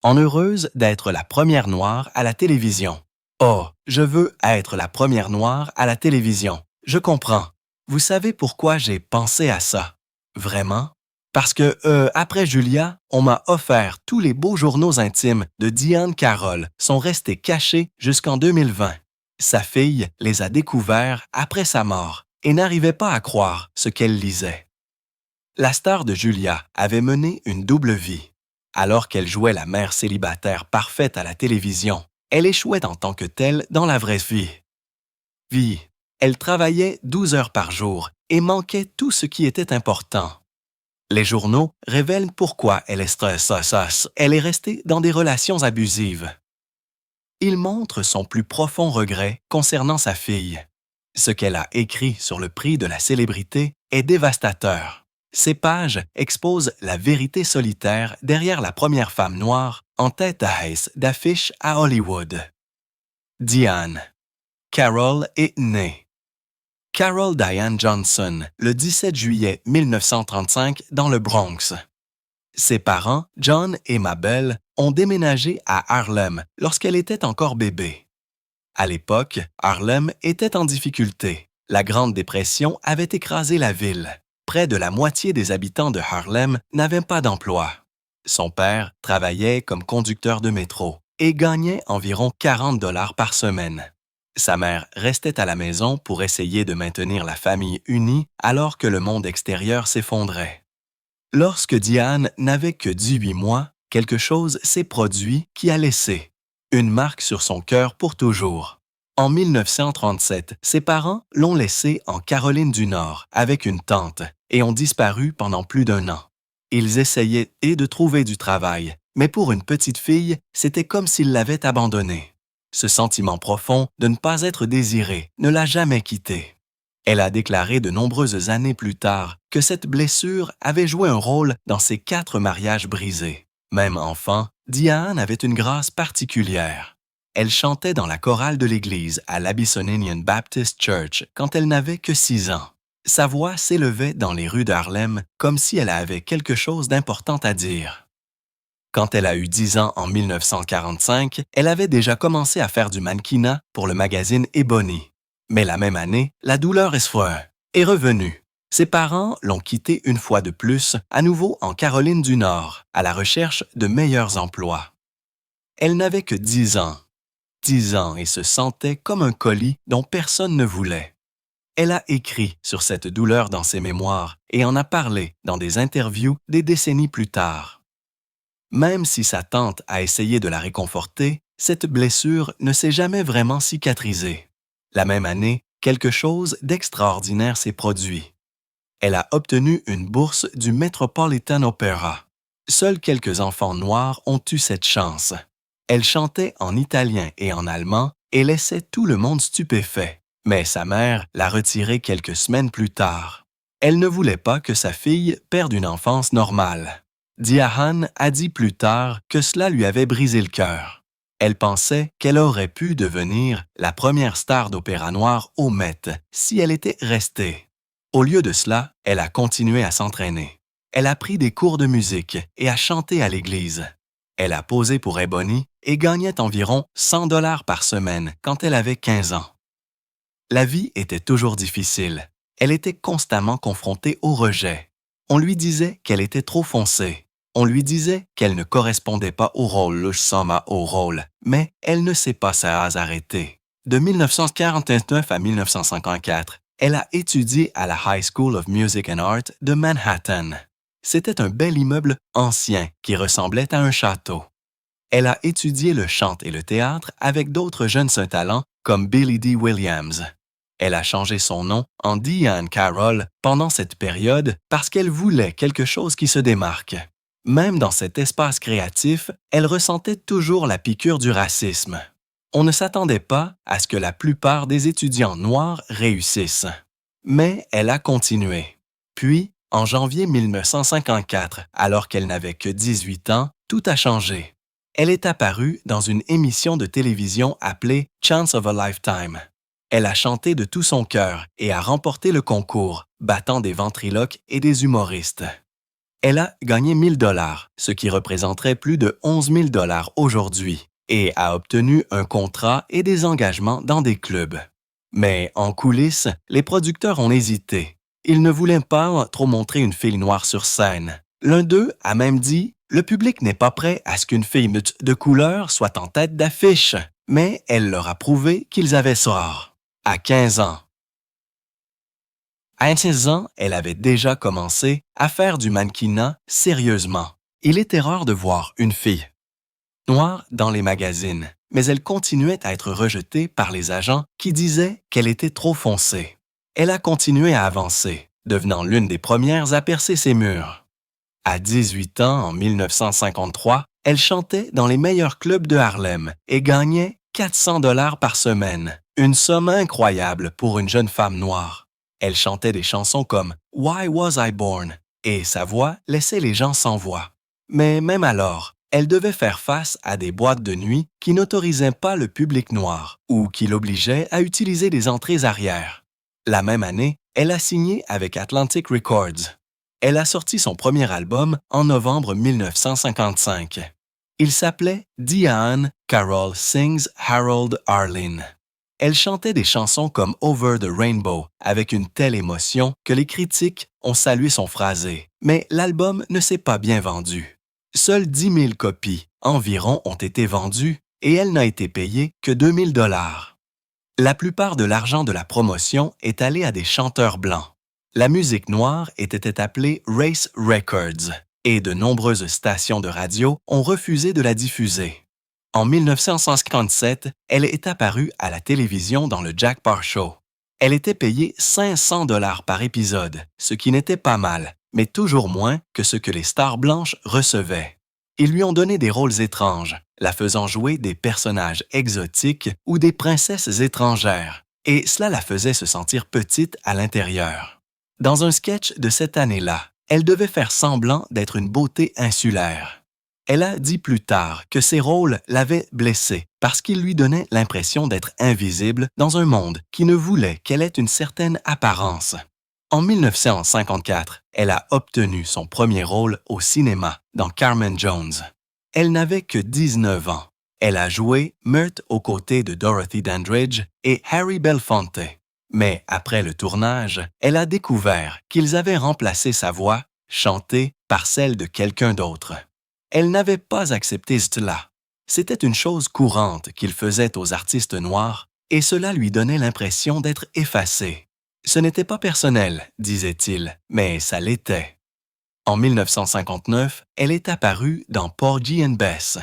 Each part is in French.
en heureuse d'être la première noire à la télévision. Oh, je veux être la première noire à la télévision. Oh, je veux être la première noire à la télévision. Je comprends. Vous savez pourquoi j'ai pensé à ça? Vraiment? Parce que, après Julia, on m'a offert tous les beaux journaux intimes de Diane Carroll sont restés cachés jusqu'en 2020. Sa fille les a découverts après sa mort et n'arrivait pas à croire ce qu'elle lisait. La star de Julia avait mené une double vie. Alors qu'elle jouait la mère célibataire parfaite à la télévision, elle échouait en tant que telle dans la vraie vie. Elle travaillait 12 heures par jour et manquait tout ce qui était important. Les journaux révèlent pourquoi elle est stressée. Elle est restée dans des relations abusives. Ils montrent son plus profond regret concernant sa fille. Ce qu'elle a écrit sur le prix de la célébrité est dévastateur. Ces pages exposent la vérité solitaire derrière la première femme noire en tête d'affiche à Hollywood. Diane. Carol est née. Carol Diane Johnson, le 17 juillet 1935 dans le Bronx. Ses parents, John et Mabel, ont déménagé à Harlem lorsqu'elle était encore bébé. À l'époque, Harlem était en difficulté. La Grande Dépression avait écrasé la ville. Près de la moitié des habitants de Harlem n'avaient pas d'emploi. Son père travaillait comme conducteur de métro et gagnait environ 40 $ par semaine. Sa mère restait à la maison pour essayer de maintenir la famille unie alors que le monde extérieur s'effondrait. Lorsque Diane n'avait que 18 mois, quelque chose s'est produit qui a laissé une marque sur son cœur pour toujours. En 1937, ses parents l'ont laissée en Caroline du Nord avec une tante et ont disparu pendant plus d'1 an. Ils essayaient de trouver du travail, mais pour une petite fille, c'était comme s'ils l'avaient abandonnée. Ce sentiment profond de ne pas être désirée ne l'a jamais quittée. Elle a déclaré de nombreuses années plus tard que cette blessure avait joué un rôle dans ses 4 mariages brisés. Même enfant, Diane avait une grâce particulière. Elle chantait dans la chorale de l'église à l'Abyssinian Baptist Church quand elle n'avait que 6 ans. Sa voix s'élevait dans les rues d'Harlem comme si elle avait quelque chose d'important à dire. Quand elle a eu 10 ans en 1945, elle avait déjà commencé à faire du mannequinat pour le magazine Ebony. Mais la même année, la douleur est revenue. Ses parents l'ont quittée une fois de plus, à nouveau en Caroline du Nord, à la recherche de meilleurs emplois. Elle n'avait que 10 ans. 10 ans et se sentait comme un colis dont personne ne voulait. Elle a écrit sur cette douleur dans ses mémoires et en a parlé dans des interviews des décennies plus tard. Même si sa tante a essayé de la réconforter, cette blessure ne s'est jamais vraiment cicatrisée. La même année, quelque chose d'extraordinaire s'est produit. Elle a obtenu une bourse du Metropolitan Opera. Seuls quelques enfants noirs ont eu cette chance. Elle chantait en italien et en allemand et laissait tout le monde stupéfait. Mais sa mère l'a retirée quelques semaines plus tard. Elle ne voulait pas que sa fille perde une enfance normale. Diane a dit plus tard que cela lui avait brisé le cœur. Elle pensait qu'elle aurait pu devenir la première star d'opéra noir au Met si elle était restée. Au lieu de cela, elle a continué à s'entraîner. Elle a pris des cours de musique et a chanté à l'église. Elle a posé pour Ebony et gagnait environ 100 $ par semaine quand elle avait 15 ans. La vie était toujours difficile. Elle était constamment confrontée au rejet. On lui disait qu'elle était trop foncée. On lui disait qu'elle ne correspondait pas au rôle, mais elle ne s'est pas arrêtée. De 1949 à 1954, elle a étudié à la High School of Music and Art de Manhattan. C'était un bel immeuble ancien qui ressemblait à un château. Elle a étudié le chant et le théâtre avec d'autres jeunes talents comme Billy Dee Williams. Elle a changé son nom en Diane Carroll pendant cette période parce qu'elle voulait quelque chose qui se démarque. Même dans cet espace créatif, elle ressentait toujours la piqûre du racisme. On ne s'attendait pas à ce que la plupart des étudiants noirs réussissent. Mais elle a continué. Puis, en janvier 1954, alors qu'elle n'avait que 18 ans, tout a changé. Elle est apparue dans une émission de télévision appelée Chance of a Lifetime. Elle a chanté de tout son cœur et a remporté le concours, battant des ventriloques et des humoristes. Elle a gagné 1000 dollars, ce qui représenterait plus de 11 000 dollars aujourd'hui, et a obtenu un contrat et des engagements dans des clubs. Mais en coulisses, les producteurs ont hésité. Ils ne voulaient pas trop montrer une fille noire sur scène. L'un d'eux a même dit « Le public n'est pas prêt à ce qu'une fille de couleur soit en tête d'affiche. » Mais elle leur a prouvé qu'ils avaient tort. À 15 ans. À 16 ans, elle avait déjà commencé à faire du mannequinat sérieusement. Il était rare de voir une fille noire dans les magazines, mais elle continuait à être rejetée par les agents qui disaient qu'elle était trop foncée. Elle a continué à avancer, devenant l'une des premières à percer ses murs. À 18 ans, en 1953, elle chantait dans les meilleurs clubs de Harlem et gagnait 400 dollars par semaine, une somme incroyable pour une jeune femme noire. Elle chantait des chansons comme « Why Was I Born ?» et sa voix laissait les gens sans voix. Mais même alors, elle devait faire face à des boîtes de nuit qui n'autorisaient pas le public noir ou qui l'obligeaient à utiliser des entrées arrière. La même année, elle a signé avec Atlantic Records. Elle a sorti son premier album en novembre 1955. Il s'appelait Diane Carol Sings Harold Arlen. Elle chantait des chansons comme Over the Rainbow avec une telle émotion que les critiques ont salué son phrasé, mais l'album ne s'est pas bien vendu. Seules 10 000 copies environ ont été vendues et elle n'a été payée que 2 000 dollars. La plupart de l'argent de la promotion est allé à des chanteurs blancs. La musique noire était appelée Race Records et de nombreuses stations de radio ont refusé de la diffuser. En 1957, elle est apparue à la télévision dans le Jack Paar Show. Elle était payée 500 dollars par épisode, ce qui n'était pas mal, mais toujours moins que ce que les stars blanches recevaient. Ils lui ont donné des rôles étranges, la faisant jouer des personnages exotiques ou des princesses étrangères, et cela la faisait se sentir petite à l'intérieur. Dans un sketch de cette année-là, elle devait faire semblant d'être une beauté insulaire. Elle a dit plus tard que ses rôles l'avaient blessée parce qu'ils lui donnaient l'impression d'être invisible dans un monde qui ne voulait qu'elle ait une certaine apparence. En 1954, elle a obtenu son premier rôle au cinéma dans Carmen Jones. Elle n'avait que 19 ans. Elle a joué Meurtre aux côtés de Dorothy Dandridge et Harry Belafonte. Mais après le tournage, elle a découvert qu'ils avaient remplacé sa voix, chantée, par celle de quelqu'un d'autre. Elle n'avait pas accepté cela. C'était une chose courante qu'il faisait aux artistes noirs et cela lui donnait l'impression d'être effacée. Ce n'était pas personnel, disait-il, mais ça l'était. En 1959, elle est apparue dans Porgy and Bess.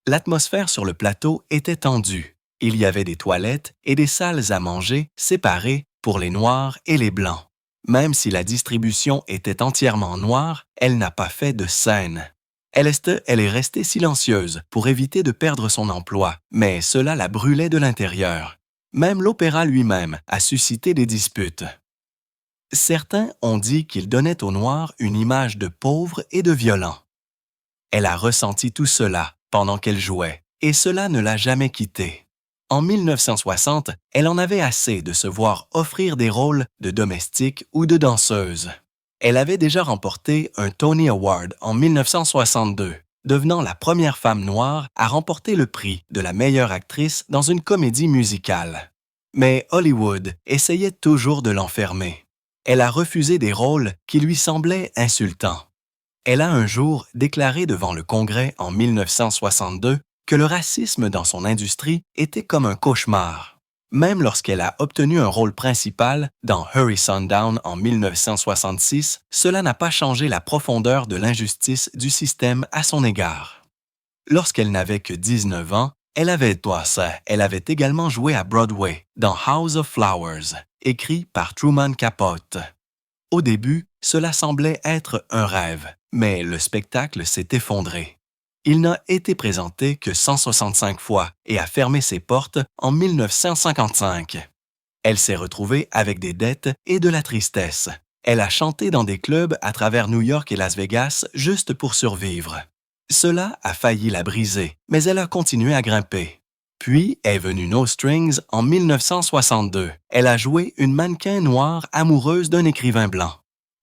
L'atmosphère sur le plateau était tendue. Il y avait des toilettes et des salles à manger séparées pour les Noirs et les Blancs. Même si la distribution était entièrement noire, elle n'a pas fait de scène. Elle est restée silencieuse pour éviter de perdre son emploi, mais cela la brûlait de l'intérieur. Même l'opéra lui-même a suscité des disputes. Certains ont dit qu'il donnait aux Noirs une image de pauvre et de violent. Elle a ressenti tout cela pendant qu'elle jouait, et cela ne l'a jamais quittée. En 1960, elle en avait assez de se voir offrir des rôles de domestique ou de danseuse. Elle avait déjà remporté un Tony Award en 1962, devenant la première femme noire à remporter le prix de la meilleure actrice dans une comédie musicale. Mais Hollywood essayait toujours de l'enfermer. Elle a refusé des rôles qui lui semblaient insultants. Elle a un jour déclaré devant le Congrès en 1962 que le racisme dans son industrie était comme un cauchemar. Même lorsqu'elle a obtenu un rôle principal dans Hurry Sundown en 1966, cela n'a pas changé la profondeur de l'injustice du système à son égard. Lorsqu'elle n'avait que 19 ans, elle avait également joué à Broadway dans House of Flowers, écrit par Truman Capote. Au début, cela semblait être un rêve, mais le spectacle s'est effondré. Il n'a été présenté que 165 fois et a fermé ses portes en 1955. Elle s'est retrouvée avec des dettes et de la tristesse. Elle a chanté dans des clubs à travers New York et Las Vegas juste pour survivre. Cela a failli la briser, mais elle a continué à grimper. Puis est venue No Strings en 1962. Elle a joué une mannequin noire amoureuse d'un écrivain blanc.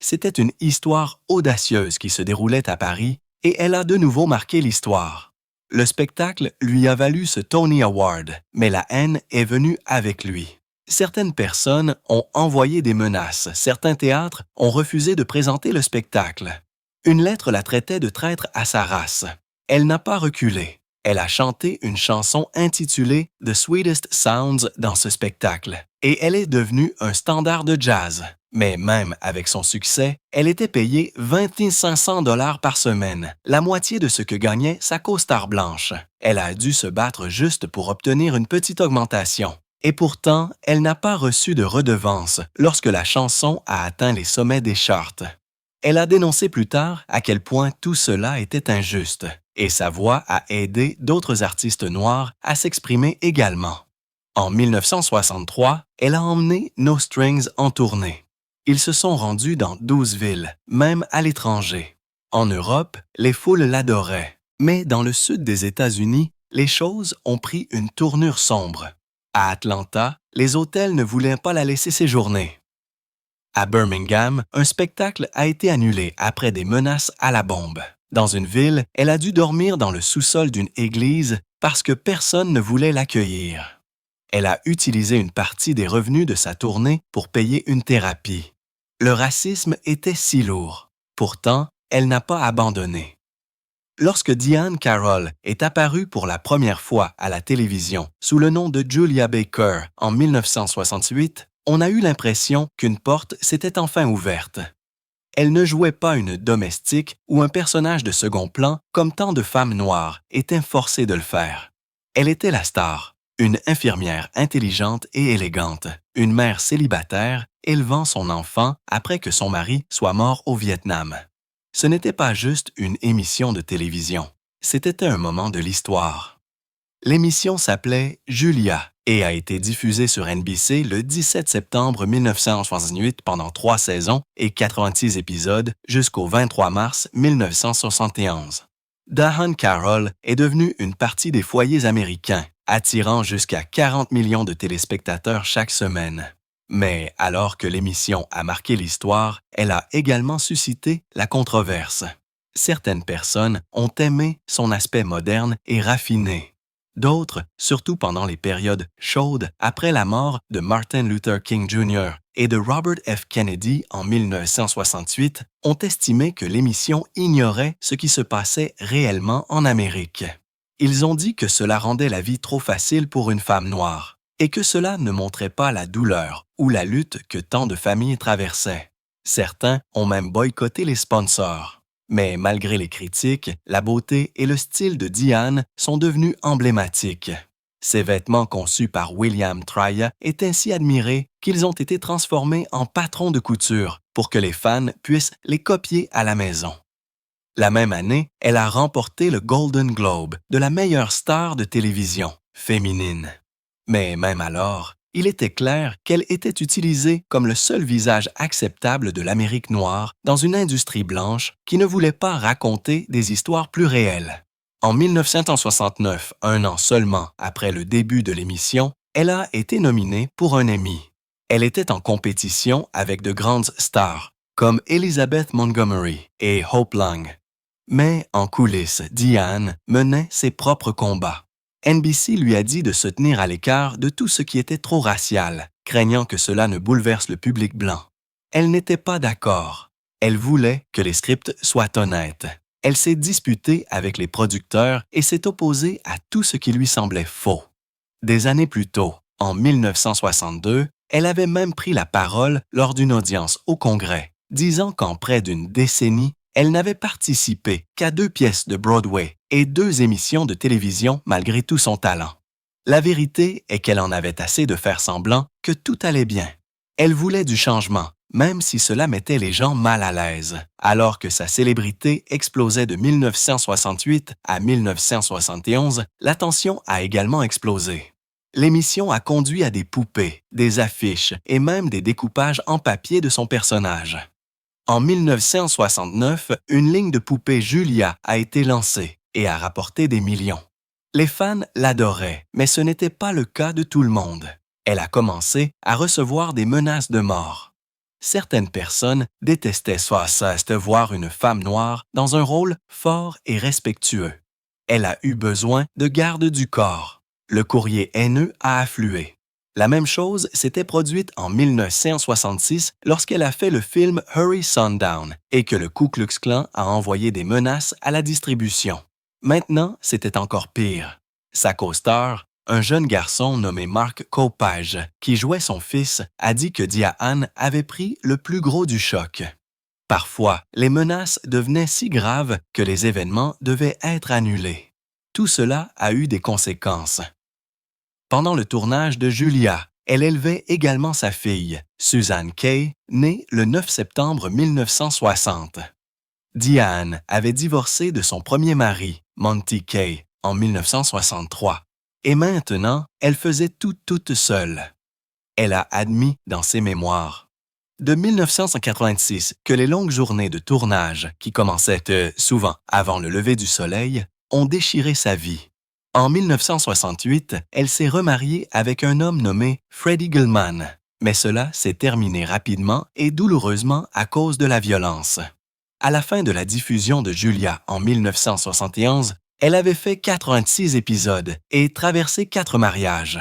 C'était une histoire audacieuse qui se déroulait à Paris et elle a de nouveau marqué l'histoire. Le spectacle lui a valu ce Tony Award, mais la haine est venue avec lui. Certaines personnes ont envoyé des menaces, certains théâtres ont refusé de présenter le spectacle. Une lettre la traitait de traître à sa race. Elle n'a pas reculé. Elle a chanté une chanson intitulée The Sweetest Sounds dans ce spectacle, et elle est devenue un standard de jazz. Mais même avec son succès, elle était payée 20 500 $ par semaine, la moitié de ce que gagnait sa co-star blanche. Elle a dû se battre juste pour obtenir une petite augmentation. Et pourtant, elle n'a pas reçu de redevance lorsque la chanson a atteint les sommets des charts. Elle a dénoncé plus tard à quel point tout cela était injuste, et sa voix a aidé d'autres artistes noirs à s'exprimer également. En 1963, elle a emmené No Strings en tournée. Ils se sont rendus dans 12 villes, même à l'étranger. En Europe, les foules l'adoraient, mais dans le sud des États-Unis, les choses ont pris une tournure sombre. À Atlanta, les hôtels ne voulaient pas la laisser séjourner. À Birmingham, un spectacle a été annulé après des menaces à la bombe. Dans une ville, elle a dû dormir dans le sous-sol d'une église parce que personne ne voulait l'accueillir. Elle a utilisé une partie des revenus de sa tournée pour payer une thérapie. Le racisme était si lourd. Pourtant, elle n'a pas abandonné. Lorsque Diahann Carroll est apparue pour la première fois à la télévision sous le nom de Julia Baker en 1968, on a eu l'impression qu'une porte s'était enfin ouverte. Elle ne jouait pas une domestique ou un personnage de second plan comme tant de femmes noires étaient forcées de le faire. Elle était la star, une infirmière intelligente et élégante, une mère célibataire élevant son enfant après que son mari soit mort au Vietnam. Ce n'était pas juste une émission de télévision, c'était un moment de l'histoire. L'émission s'appelait Julia et a été diffusée sur NBC le 17 septembre 1968 pendant 3 saisons et 86 épisodes jusqu'au 23 mars 1971. Diahann Carroll est devenue une partie des foyers américains, attirant jusqu'à 40 millions de téléspectateurs chaque semaine. Mais alors que l'émission a marqué l'histoire, elle a également suscité la controverse. Certaines personnes ont aimé son aspect moderne et raffiné. D'autres, surtout pendant les périodes chaudes après la mort de Martin Luther King Jr. et de Robert F. Kennedy en 1968, ont estimé que l'émission ignorait ce qui se passait réellement en Amérique. Ils ont dit que cela rendait la vie trop facile pour une femme noire et que cela ne montrait pas la douleur ou la lutte que tant de familles traversaient. Certains ont même boycotté les sponsors. Mais malgré les critiques, la beauté et le style de Diahann sont devenus emblématiques. Ses vêtements conçus par William Traya étaient si admirés qu'ils ont été transformés en patrons de couture pour que les fans puissent les copier à la maison. La même année, elle a remporté le Golden Globe de la meilleure star de télévision féminine. Mais même alors, il était clair qu'elle était utilisée comme le seul visage acceptable de l'Amérique noire dans une industrie blanche qui ne voulait pas raconter des histoires plus réelles. En 1969, un an seulement après le début de l'émission, elle a été nominée pour un Emmy. Elle était en compétition avec de grandes stars comme Elizabeth Montgomery et Hope Long. Mais en coulisses, Diahann menait ses propres combats. NBC lui a dit de se tenir à l'écart de tout ce qui était trop racial, craignant que cela ne bouleverse le public blanc. Elle n'était pas d'accord. Elle voulait que les scripts soient honnêtes. Elle s'est disputée avec les producteurs et s'est opposée à tout ce qui lui semblait faux. Des années plus tôt, en 1962, elle avait même pris la parole lors d'une audience au Congrès, disant qu'en près d'une décennie, elle n'avait participé qu'à 2 pièces de Broadway et 2 émissions de télévision malgré tout son talent. La vérité est qu'elle en avait assez de faire semblant que tout allait bien. Elle voulait du changement, même si cela mettait les gens mal à l'aise. Alors que sa célébrité explosait de 1968 à 1971, la tension a également explosé. L'émission a conduit à des poupées, des affiches et même des découpages en papier de son personnage. En 1969, une ligne de poupées Julia a été lancée et a rapporté des millions. Les fans l'adoraient, mais ce n'était pas le cas de tout le monde. Elle a commencé à recevoir des menaces de mort. certaines personnes détestaient de voir une femme noire dans un rôle fort et respectueux. Elle a eu besoin de garde du corps. Le courrier haineux a afflué. La même chose s'était produite en 1966 lorsqu'elle a fait le film Hurry Sundown et que le Ku Klux Klan a envoyé des menaces à la distribution. Maintenant, c'était encore pire. Sa co-star, un jeune garçon nommé Mark Kopage, qui jouait son fils, a dit que Diane avait pris le plus gros du choc. Parfois, les menaces devenaient si graves que les événements devaient être annulés. Tout cela a eu des conséquences. Pendant le tournage de Julia, elle élevait également sa fille, Suzanne Kay, née le 9 septembre 1960. Diane avait divorcé de son premier mari, Monty Kay, en 1963, et maintenant, elle faisait tout toute seule. Elle a admis dans ses mémoires. De 1986 que les longues journées de tournage, qui commençaient souvent avant le lever du soleil, ont déchiré sa vie. En 1968, elle s'est remariée avec un homme nommé Freddie Gilman, mais cela s'est terminé rapidement et douloureusement à cause de la violence. À la fin de la diffusion de Julia en 1971, elle avait fait 86 épisodes et traversé 4 mariages.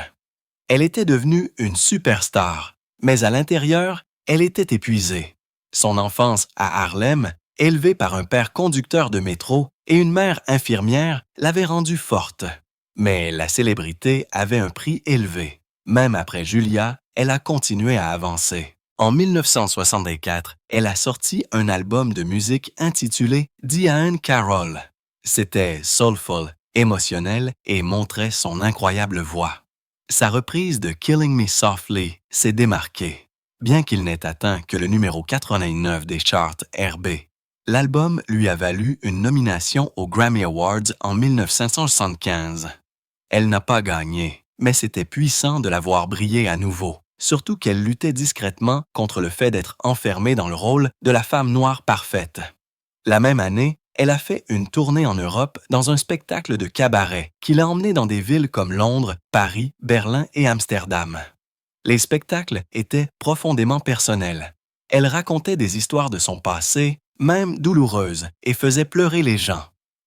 Elle était devenue une superstar, mais à l'intérieur, elle était épuisée. Son enfance à Harlem, élevée par un père conducteur de métro et une mère infirmière, l'avait rendue forte. Mais la célébrité avait un prix élevé. Même après Julia, elle a continué à avancer. En 1964, elle a sorti un album de musique intitulé Diahann Carroll. C'était soulful, émotionnel et montrait son incroyable voix. Sa reprise de Killing Me Softly s'est démarquée, bien qu'il n'ait atteint que le numéro 89 des charts RB. L'album lui a valu une nomination aux Grammy Awards en 1975. Elle n'a pas gagné, mais c'était puissant de la voir briller à nouveau, surtout qu'elle luttait discrètement contre le fait d'être enfermée dans le rôle de la femme noire parfaite. La même année, elle a fait une tournée en Europe dans un spectacle de cabaret qui l'a emmenée dans des villes comme Londres, Paris, Berlin et Amsterdam. Les spectacles étaient profondément personnels. Elle racontait des histoires de son passé, même douloureuses, et faisait pleurer les gens.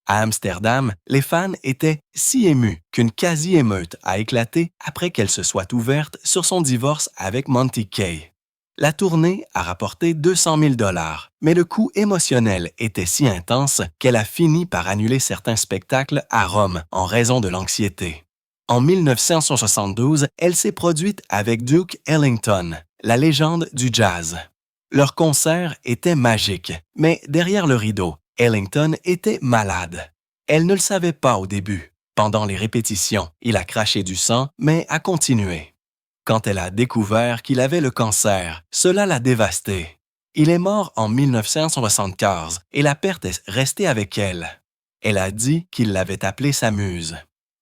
À Amsterdam, les fans étaient si émus qu'une quasi-émeute a éclaté après qu'elle se soit ouverte sur son divorce avec Monty Kay. La tournée a rapporté 200 000 $, mais le coût émotionnel était si intense qu'elle a fini par annuler certains spectacles à Rome en raison de l'anxiété. En 1972, elle s'est produite avec Duke Ellington, la légende du jazz. Leur concert était magique, mais derrière le rideau, Ellington était malade. Elle ne le savait pas au début. Pendant les répétitions, il a craché du sang, mais a continué. Quand elle a découvert qu'il avait le cancer, cela l'a dévastée. Il est mort en 1974 et la perte est restée avec elle. Elle a dit qu'il l'avait appelée sa muse.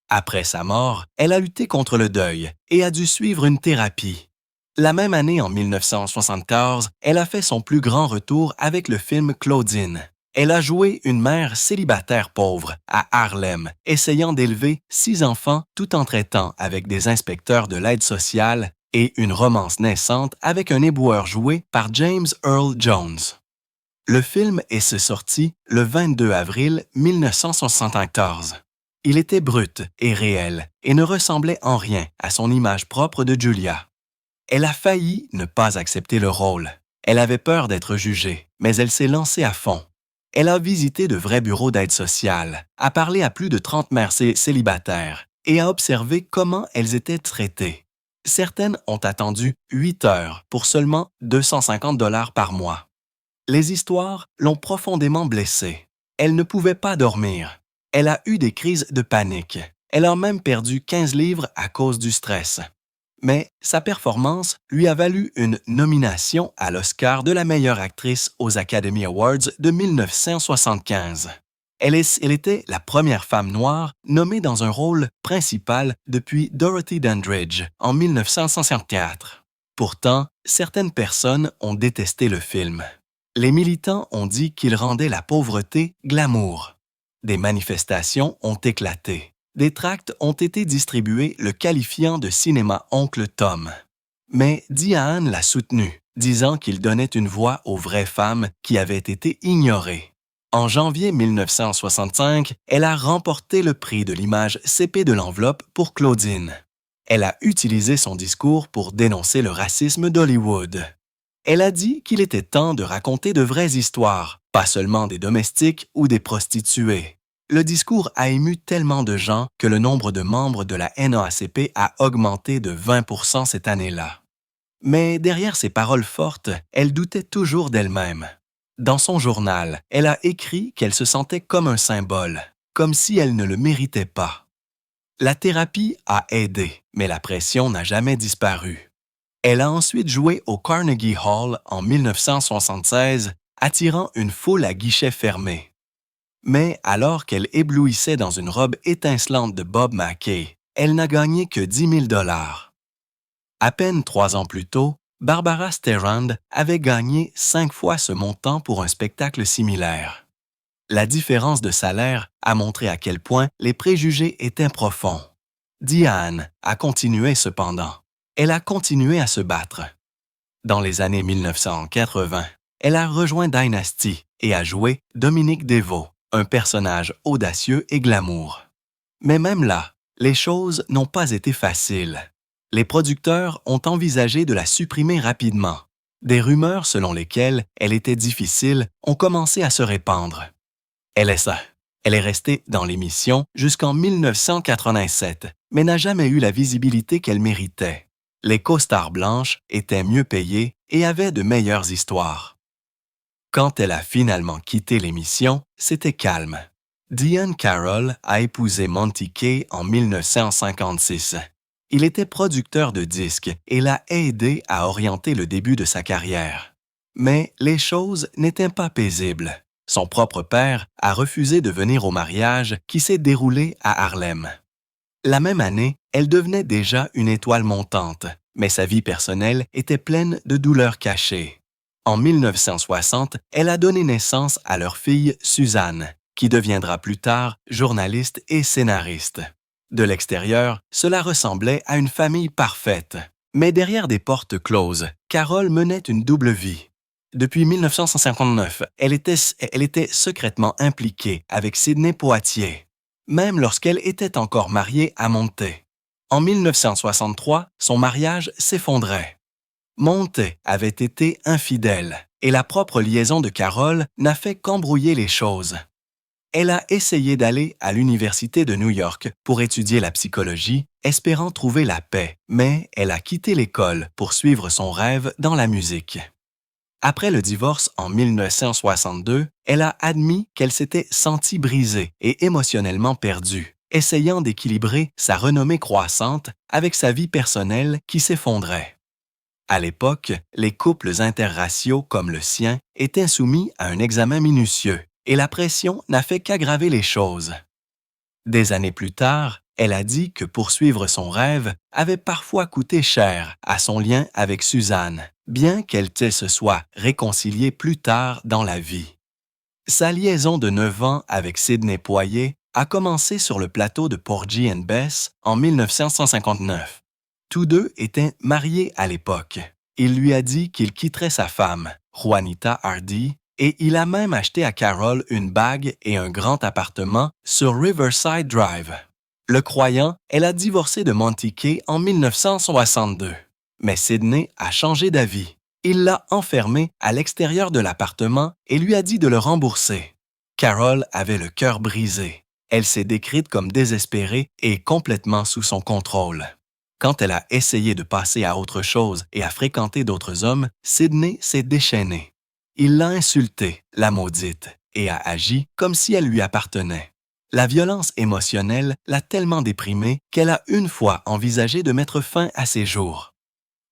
Après sa mort, elle a lutté contre le deuil et a dû suivre une thérapie. La même année, en 1974, elle a fait son plus grand retour avec le film Claudine. Elle a joué une mère célibataire pauvre à Harlem, essayant d'élever 6 enfants tout en traitant avec des inspecteurs de l'aide sociale et une romance naissante avec un éboueur joué par James Earl Jones. Le film est sorti le 22 avril 1974. Il était brut et réel et ne ressemblait en rien à son image propre de Julia. Elle a failli ne pas accepter le rôle. Elle avait peur d'être jugée, mais elle s'est lancée à fond. Elle a visité de vrais bureaux d'aide sociale, a parlé à plus de 30 mères célibataires et a observé comment elles étaient traitées. Certaines ont attendu 8 heures pour seulement 250 $ par mois. Les histoires l'ont profondément blessée. Elle ne pouvait pas dormir. Elle a eu des crises de panique. Elle a même perdu 15 livres à cause du stress. Mais sa performance lui a valu une nomination à l'Oscar de la meilleure actrice aux Academy Awards de 1975. Elle était la première femme noire nommée dans un rôle principal depuis Dorothy Dandridge en 1964. Pourtant, certaines personnes ont détesté le film. Les militants ont dit qu'il rendait la pauvreté glamour. Des manifestations ont éclaté. Des tracts ont été distribués le qualifiant de cinéma Oncle Tom. Mais Diane l'a soutenu disant qu'il donnait une voix aux vraies femmes qui avaient été ignorées. En janvier 1965, elle a remporté le prix de l'image CP de l'enveloppe pour Claudine. Elle a utilisé son discours pour dénoncer le racisme d'Hollywood. Elle a dit qu'il était temps de raconter de vraies histoires, pas seulement des domestiques ou des prostituées. Le discours a ému tellement de gens que le nombre de membres de la NAACP a augmenté de 20% cette année-là. Mais derrière ces paroles fortes, elle doutait toujours d'elle-même. Dans son journal, elle a écrit qu'elle se sentait comme un symbole, comme si elle ne le méritait pas. La thérapie a aidé, mais la pression n'a jamais disparu. Elle a ensuite joué au Carnegie Hall en 1976, attirant une foule à guichets fermés. Mais alors qu'elle éblouissait dans une robe étincelante de Bob Mackie, elle n'a gagné que 10 000 $. À peine 3 ans plus tôt, Barbara Sterand avait gagné 5 fois ce montant pour un spectacle similaire. La différence de salaire a montré à quel point les préjugés étaient profonds. Diane a continué cependant. Elle a continué à se battre. Dans les années 1980, elle a rejoint Dynasty et a joué Dominique Deveau, un personnage audacieux et glamour. Mais même là, les choses n'ont pas été faciles. Les producteurs ont envisagé de la supprimer rapidement. Des rumeurs selon lesquelles elle était difficile ont commencé à se répandre. Elle est restée dans l'émission jusqu'en 1987, mais n'a jamais eu la visibilité qu'elle méritait. Les co-stars blanches étaient mieux payées et avaient de meilleures histoires. Quand elle a finalement quitté l'émission, c'était calme. Diane Carroll a épousé Monty Kaye en 1956. Il était producteur de disques et l'a aidé à orienter le début de sa carrière. Mais les choses n'étaient pas paisibles. Son propre père a refusé de venir au mariage qui s'est déroulé à Harlem. La même année, elle devenait déjà une étoile montante, mais sa vie personnelle était pleine de douleurs cachées. En 1960, elle a donné naissance à leur fille Suzanne, qui deviendra plus tard journaliste et scénariste. De l'extérieur, cela ressemblait à une famille parfaite. Mais derrière des portes closes, Carole menait une double vie. Depuis 1959, elle était secrètement impliquée avec Sidney Poitier, même lorsqu'elle était encore mariée à Monté. En 1963, son mariage s'effondrait. Monté avait été infidèle et la propre liaison de Carole n'a fait qu'embrouiller les choses. Elle a essayé d'aller à l'Université de New York pour étudier la psychologie, espérant trouver la paix, mais elle a quitté l'école pour suivre son rêve dans la musique. Après le divorce en 1962, elle a admis qu'elle s'était sentie brisée et émotionnellement perdue, essayant d'équilibrer sa renommée croissante avec sa vie personnelle qui s'effondrait. À l'époque, les couples interraciaux comme le sien étaient soumis à un examen minutieux et la pression n'a fait qu'aggraver les choses. Des années plus tard, elle a dit que poursuivre son rêve avait parfois coûté cher à son lien avec Suzanne, bien qu'elle se soit réconciliée plus tard dans la vie. Sa liaison de 9 ans avec Sidney Poitier a commencé sur le plateau de Porgy and Bess en 1959. Tous deux étaient mariés à l'époque. Il lui a dit qu'il quitterait sa femme, Juanita Hardy, et il a même acheté à Carole une bague et un grand appartement sur Riverside Drive. Le croyant, elle a divorcé de Monty Kaye en 1962. Mais Sidney a changé d'avis. Il l'a enfermé à l'extérieur de l'appartement et lui a dit de le rembourser. Carole avait le cœur brisé. Elle s'est décrite comme désespérée et complètement sous son contrôle. Quand elle a essayé de passer à autre chose et à fréquenter d'autres hommes, Sidney s'est déchaîné. Il l'a insultée, la maudite, et a agi comme si elle lui appartenait. La violence émotionnelle l'a tellement déprimée qu'elle a une fois envisagé de mettre fin à ses jours.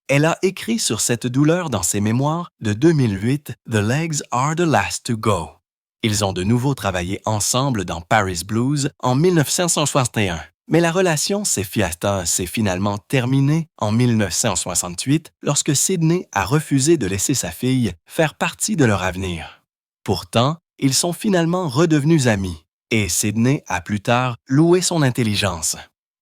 Elle a écrit sur cette douleur dans ses mémoires de 2008 « The Legs Are the Last to Go ». Ils ont de nouveau travaillé ensemble dans Paris Blues en 1961. Mais la relation s'est finalement terminée en 1968 lorsque Sidney a refusé de laisser sa fille faire partie de leur avenir. Pourtant, ils sont finalement redevenus amis et Sidney a plus tard loué son intelligence.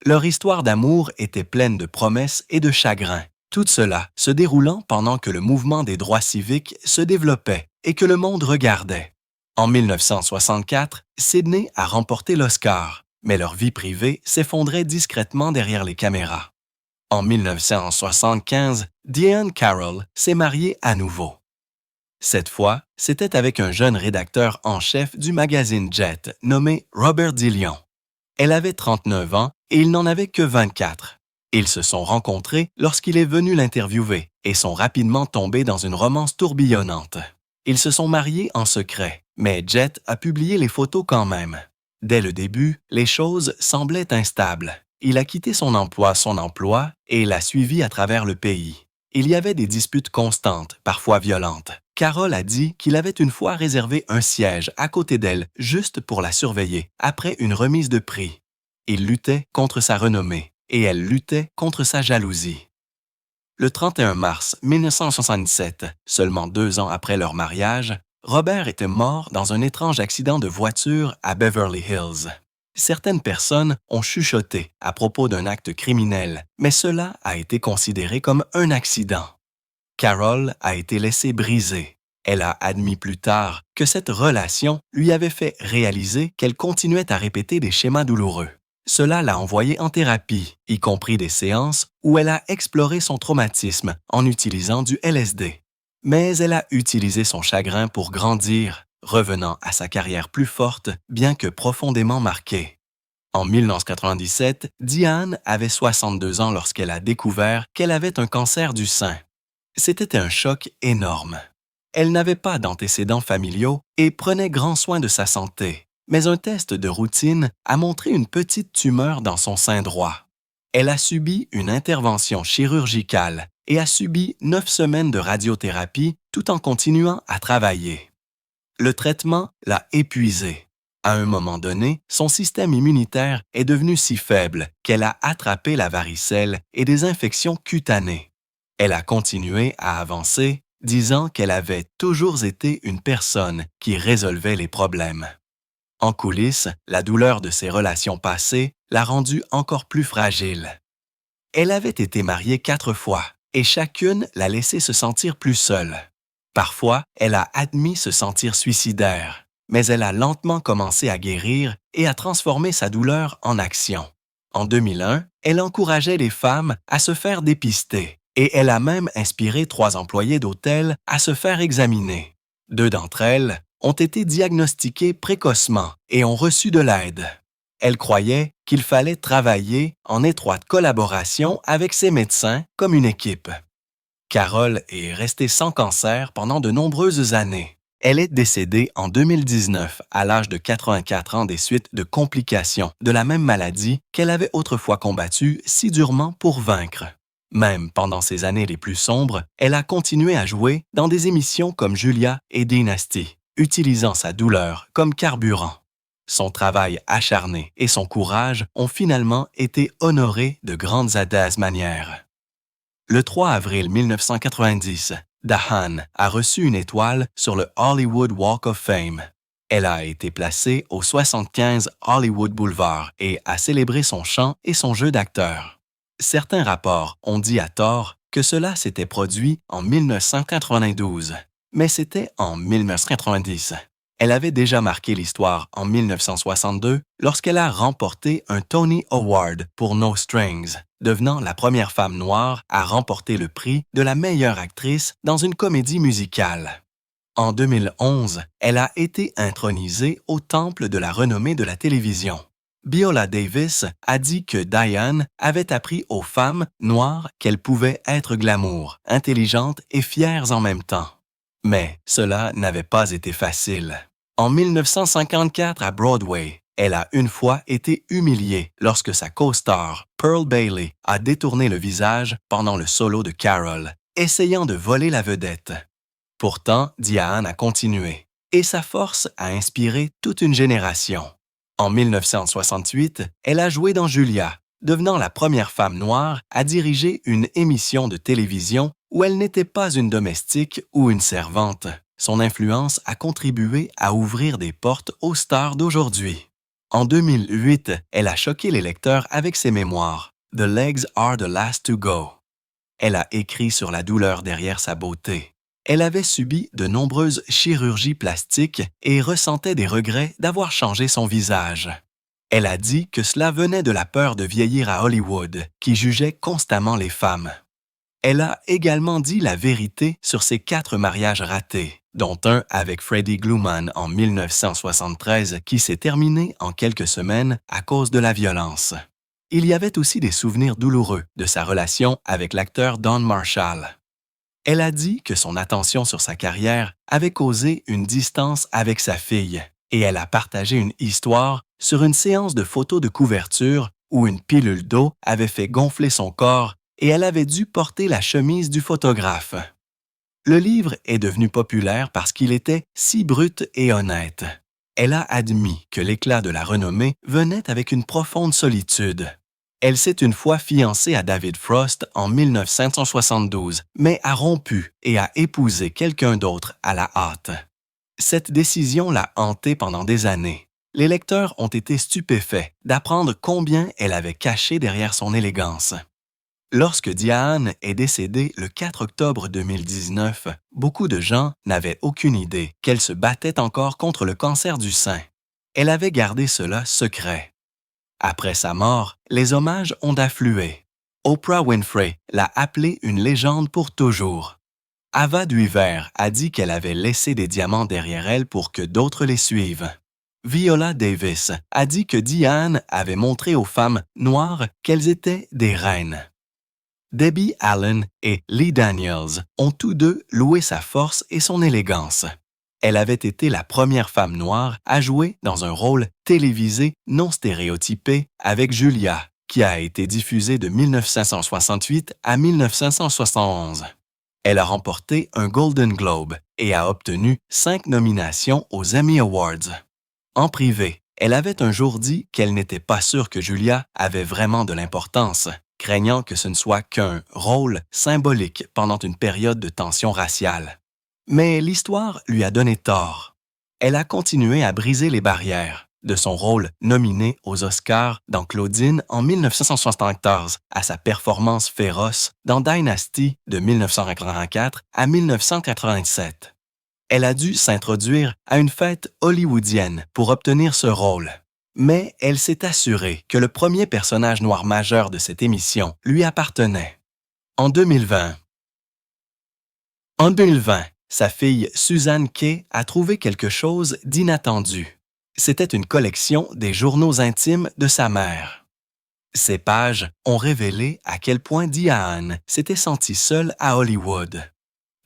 Leur histoire d'amour était pleine de promesses et de chagrins, Tout cela se déroulant pendant que le mouvement des droits civiques se développait et que le monde regardait. En 1964, Sydney a remporté l'Oscar, mais leur vie privée s'effondrait discrètement derrière les caméras. En 1975, Diahann Carroll s'est mariée à nouveau. Cette fois, c'était avec un jeune rédacteur en chef du magazine Jet nommé Robert Dillion. Elle avait 39 ans et il n'en avait que 24. Ils se sont rencontrés lorsqu'il est venu l'interviewer et sont rapidement tombés dans une romance tourbillonnante. Ils se sont mariés en secret, mais Jet a publié les photos quand même. Dès le début, les choses semblaient instables. Il a quitté son emploi et l'a suivi à travers le pays. Il y avait des disputes constantes, parfois violentes. Carroll a dit qu'il avait une fois réservé un siège à côté d'elle juste pour la surveiller après une remise de prix. Il luttait contre sa renommée et elle luttait contre sa jalousie. Le 31 mars 1977, seulement 2 ans après leur mariage, Robert était mort dans un étrange accident de voiture à Beverly Hills. Certaines personnes ont chuchoté à propos d'un acte criminel, mais cela a été considéré comme un accident. Carroll a été laissée brisée. Elle a admis plus tard que cette relation lui avait fait réaliser qu'elle continuait à répéter des schémas douloureux. Cela l'a envoyée en thérapie, y compris des séances où elle a exploré son traumatisme en utilisant du LSD. Mais elle a utilisé son chagrin pour grandir, revenant à sa carrière plus forte, bien que profondément marquée. En 1997, Diahann avait 62 ans lorsqu'elle a découvert qu'elle avait un cancer du sein. C'était un choc énorme. Elle n'avait pas d'antécédents familiaux et prenait grand soin de sa santé, mais un test de routine a montré une petite tumeur dans son sein droit. Elle a subi une intervention chirurgicale et a subi 9 semaines de radiothérapie tout en continuant à travailler. Le traitement l'a épuisée. À un moment donné, son système immunitaire est devenu si faible qu'elle a attrapé la varicelle et des infections cutanées. Elle a continué à avancer, disant qu'elle avait toujours été une personne qui résolvait les problèmes. En coulisses, la douleur de ses relations passées l'a rendue encore plus fragile. Elle avait été mariée 4 fois et chacune l'a laissée se sentir plus seule. Parfois, elle a admis se sentir suicidaire, mais elle a lentement commencé à guérir et à transformer sa douleur en action. En 2001, elle encourageait les femmes à se faire dépister et elle a même inspiré 3 employés d'hôtel à se faire examiner. 2 d'entre elles ont été diagnostiquées précocement et ont reçu de l'aide. Elle croyait qu'il fallait travailler en étroite collaboration avec ses médecins comme une équipe. Carroll est restée sans cancer pendant de nombreuses années. Elle est décédée en 2019 à l'âge de 84 ans des suites de complications de la même maladie qu'elle avait autrefois combattue si durement pour vaincre. Même pendant ses années les plus sombres, elle a continué à jouer dans des émissions comme Julia et Dynasty, utilisant sa douleur comme carburant. Son travail acharné et son courage ont finalement été honorés de grandes manières. Le 3 avril 1990, Diahann a reçu une étoile sur le Hollywood Walk of Fame. Elle a été placée au 75 Hollywood Boulevard et a célébré son chant et son jeu d'acteur. Certains rapports ont dit à tort que cela s'était produit en 1992, mais c'était en 1990. Elle avait déjà marqué l'histoire en 1962 lorsqu'elle a remporté un Tony Award pour No Strings, devenant la première femme noire à remporter le prix de la meilleure actrice dans une comédie musicale. En 2011, elle a été intronisée au temple de la renommée de la télévision. Viola Davis a dit que Diahann avait appris aux femmes noires qu'elles pouvaient être glamour, intelligentes et fières en même temps. Mais cela n'avait pas été facile. En 1954 à Broadway, elle a une fois été humiliée lorsque sa co-star, Pearl Bailey, a détourné le visage pendant le solo de Carroll, essayant de voler la vedette. Pourtant, Diahann a continué, et sa force a inspiré toute une génération. En 1968, elle a joué dans Julia, devenant la première femme noire à diriger une émission de télévision où elle n'était pas une domestique ou une servante. Son influence a contribué à ouvrir des portes aux stars d'aujourd'hui. En 2008, elle a choqué les lecteurs avec ses mémoires « The Legs Are the Last to Go ». Elle a écrit sur la douleur derrière sa beauté. Elle avait subi de nombreuses chirurgies plastiques et ressentait des regrets d'avoir changé son visage. Elle a dit que cela venait de la peur de vieillir à Hollywood, qui jugeait constamment les femmes. Elle a également dit la vérité sur ses 4 mariages ratés, dont un avec Freddie Gluman en 1973 qui s'est terminé en quelques semaines à cause de la violence. Il y avait aussi des souvenirs douloureux de sa relation avec l'acteur Don Marshall. Elle a dit que son attention sur sa carrière avait causé une distance avec sa fille et elle a partagé une histoire sur une séance de photos de couverture où une pilule d'eau avait fait gonfler son corps et elle avait dû porter la chemise du photographe. Le livre est devenu populaire parce qu'il était si brut et honnête. Elle a admis que l'éclat de la renommée venait avec une profonde solitude. Elle s'est une fois fiancée à David Frost en 1972, mais a rompu et a épousé quelqu'un d'autre à la hâte. Cette décision l'a hantée pendant des années. Les lecteurs ont été stupéfaits d'apprendre combien elle avait caché derrière son élégance. Lorsque Diane est décédée le 4 octobre 2019, beaucoup de gens n'avaient aucune idée qu'elle se battait encore contre le cancer du sein. Elle avait gardé cela secret. Après sa mort, les hommages ont afflué. Oprah Winfrey l'a appelée une légende pour toujours. Ava Duivert a dit qu'elle avait laissé des diamants derrière elle pour que d'autres les suivent. Viola Davis a dit que Diane avait montré aux femmes noires qu'elles étaient des reines. Debbie Allen et Lee Daniels ont tous deux loué sa force et son élégance. Elle avait été la première femme noire à jouer dans un rôle télévisé non stéréotypé avec Julia, qui a été diffusé de 1968 à 1971. Elle a remporté un Golden Globe et a obtenu 5 nominations aux Emmy Awards. En privé, elle avait un jour dit qu'elle n'était pas sûre que Julia avait vraiment de l'importance, craignant que ce ne soit qu'un rôle symbolique pendant une période de tension raciale. Mais l'histoire lui a donné tort. Elle a continué à briser les barrières, de son rôle nominé aux Oscars dans Claudine en 1974 à sa performance féroce dans Dynasty de 1984 à 1987. Elle a dû s'introduire à une fête hollywoodienne pour obtenir ce rôle. Mais elle s'est assurée que le premier personnage noir majeur de cette émission lui appartenait. En 2020, sa fille Suzanne Kay a trouvé quelque chose d'inattendu. C'était une collection des journaux intimes de sa mère. Ces pages ont révélé à quel point Diane s'était sentie seule à Hollywood.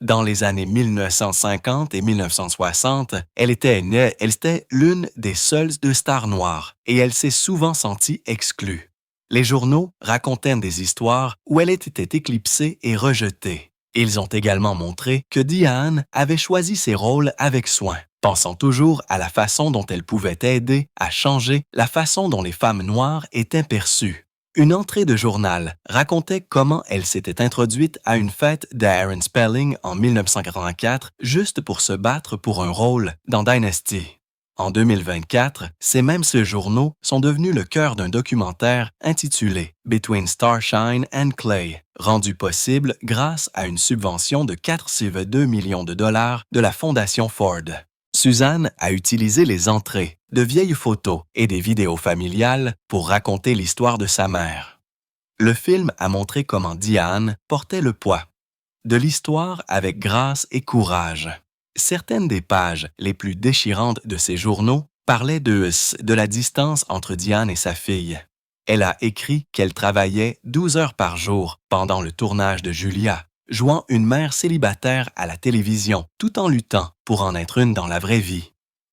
Dans les années 1950 et 1960, elle était l'une des seules deux stars noires et elle s'est souvent sentie exclue. Les journaux racontaient des histoires où elle était éclipsée et rejetée. Ils ont également montré que Diane avait choisi ses rôles avec soin, pensant toujours à la façon dont elle pouvait aider à changer la façon dont les femmes noires étaient perçues. Une entrée de journal racontait comment elle s'était introduite à une fête d'Aaron Spelling en 1984 juste pour se battre pour un rôle dans Dynasty. En 2024, ces mêmes journaux sont devenus le cœur d'un documentaire intitulé Between Starshine and Clay, rendu possible grâce à une subvention de 4,2 millions de dollars de la Fondation Ford. Suzanne a utilisé les entrées, de vieilles photos et des vidéos familiales pour raconter l'histoire de sa mère. Le film a montré comment Diane portait le poids de l'histoire avec grâce et courage. Certaines des pages les plus déchirantes de ces journaux parlaient de la distance entre Diane et sa fille. Elle a écrit qu'elle travaillait 12 heures par jour pendant le tournage de Julia, jouant une mère célibataire à la télévision tout en luttant pour en être une dans la vraie vie.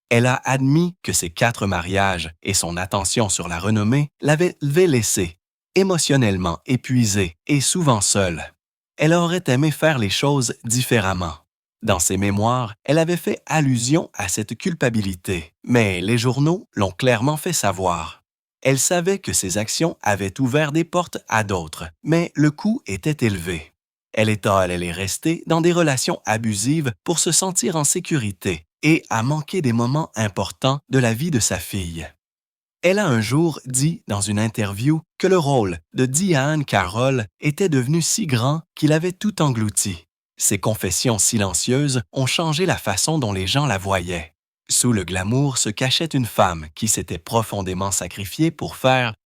Elle a admis que ses 4 mariages et son attention sur la renommée l'avaient laissée émotionnellement épuisée et souvent seule. Elle aurait aimé faire les choses différemment. Dans ses mémoires, elle avait fait allusion à cette culpabilité, mais les journaux l'ont clairement fait savoir. Elle savait que ses actions avaient ouvert des portes à d'autres, mais le coût était élevé. Elle est restée dans des relations abusives pour se sentir en sécurité et a manqué des moments importants de la vie de sa fille. Elle a un jour dit dans une interview que le rôle de Diane Carroll était devenu si grand qu'il avait tout englouti. Ses confessions silencieuses ont changé la façon dont les gens la voyaient. Sous le glamour se cachait une femme qui s'était profondément sacrifiée pour faire